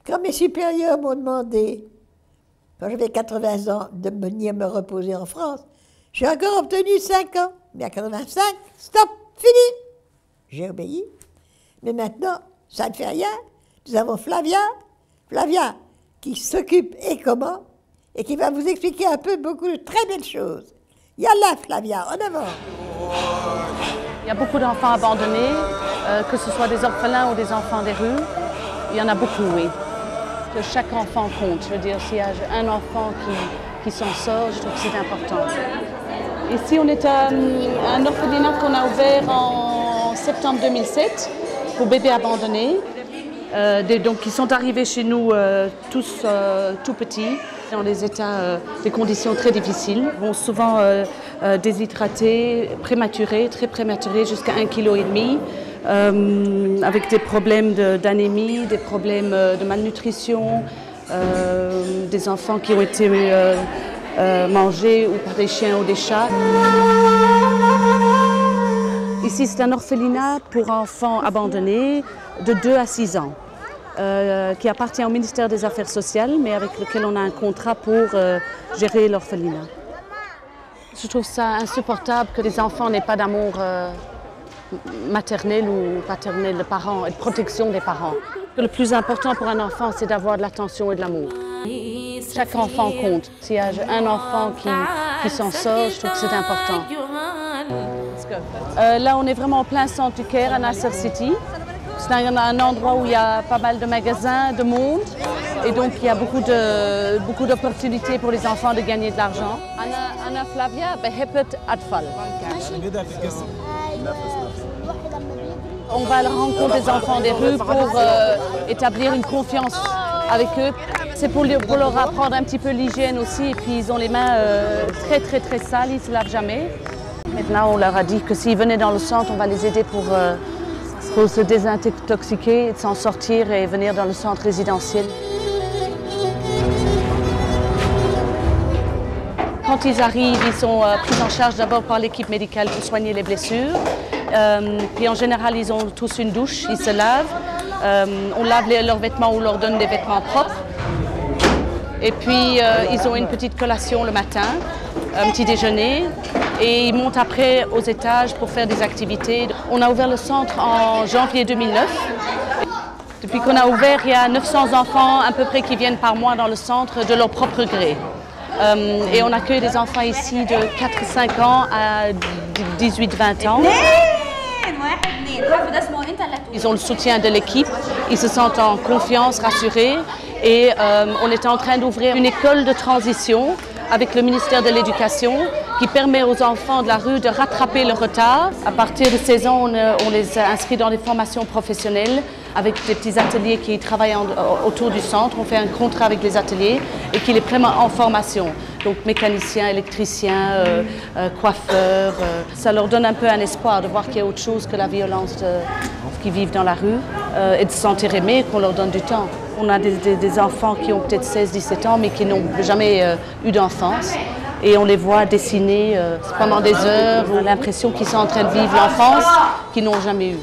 Quand mes supérieurs m'ont demandé, quand j'avais 80 ans, de venir me reposer en France, j'ai encore obtenu 5 ans. Mais à 85, stop, fini. J'ai obéi. Mais maintenant, ça ne fait rien. Nous avons Flavia, qui s'occupe et comment, et qui va vous expliquer un peu beaucoup de très belles choses. Yallah, Flavia, en avant. Il y a beaucoup d'enfants abandonnés, que ce soit des orphelins ou des enfants des rues. Il y en a beaucoup, oui. Que chaque enfant compte. Je veux dire, s'il y a un enfant qui s'en sort, je trouve que c'est important. Ici, on est un orphelinat qu'on a ouvert en septembre 2007 pour bébés abandonnés. Donc, ils sont arrivés chez nous tous tout petits, dans des des conditions très difficiles. Ils vont souvent déshydratés, prématurés, très prématurés, jusqu'à 1,5 kg. Avec des problèmes d'anémie, des problèmes de malnutrition, des enfants qui ont été mangés ou par des chiens ou des chats. Ici, c'est un orphelinat pour enfants abandonnés de 2 à 6 ans, qui appartient au ministère des Affaires sociales, mais avec lequel on a un contrat pour gérer l'orphelinat. Je trouve ça insupportable que les enfants n'aient pas d'amour maternelle ou paternelle de parents et de protection des parents. Le plus important pour un enfant, c'est d'avoir de l'attention et de l'amour. Chaque enfant compte. S'il y a un enfant qui s'en sort, je trouve que c'est important. Là, on est vraiment en plein centre du Caire, à Nasser City. C'est un endroit où il y a pas mal de magasins, de monde. Et donc, il y a beaucoup d'opportunités pour les enfants de gagner de l'argent. Anna Flavia, بحبت أطفال. On va à la rencontre des enfants des rues pour établir une confiance avec eux. C'est pour leur apprendre un petit peu l'hygiène aussi. Et puis ils ont les mains très sales, ils ne se lavent jamais. Maintenant, on leur a dit que s'ils venaient dans le centre, on va les aider pour se désintoxiquer, s'en sortir et venir dans le centre résidentiel. Quand ils arrivent, ils sont pris en charge d'abord par l'équipe médicale pour soigner les blessures. Puis en général, ils ont tous une douche, ils se lavent. On lave leurs vêtements ou on leur donne des vêtements propres. Et puis, ils ont une petite collation le matin, un petit déjeuner. Et ils montent après aux étages pour faire des activités. On a ouvert le centre en janvier 2009. Depuis qu'on a ouvert, il y a 900 enfants à peu près qui viennent par mois dans le centre de leur propre gré. Et on accueille des enfants ici de 4-5 ans à 18-20 ans. Ils ont le soutien de l'équipe, ils se sentent en confiance, rassurés. Et on est en train d'ouvrir une école de transition avec le ministère de l'Éducation qui permet aux enfants de la rue de rattraper le retard. À partir de 16 ans, on les inscrit dans des formations professionnelles avec des petits ateliers qui travaillent autour du centre. On fait un contrat avec les ateliers et qui les prennent en formation. Donc mécaniciens, électriciens, coiffeurs. Ça leur donne un peu un espoir de voir qu'il y a autre chose que la violence qu'ils vivent dans la rue et de se sentir aimés, qu'on leur donne du temps. On a des enfants qui ont peut-être 16-17 ans mais qui n'ont jamais eu d'enfance. Et on les voit dessiner pendant des heures. On a l'impression qu'ils sont en train de vivre l'enfance qu'ils n'ont jamais eue.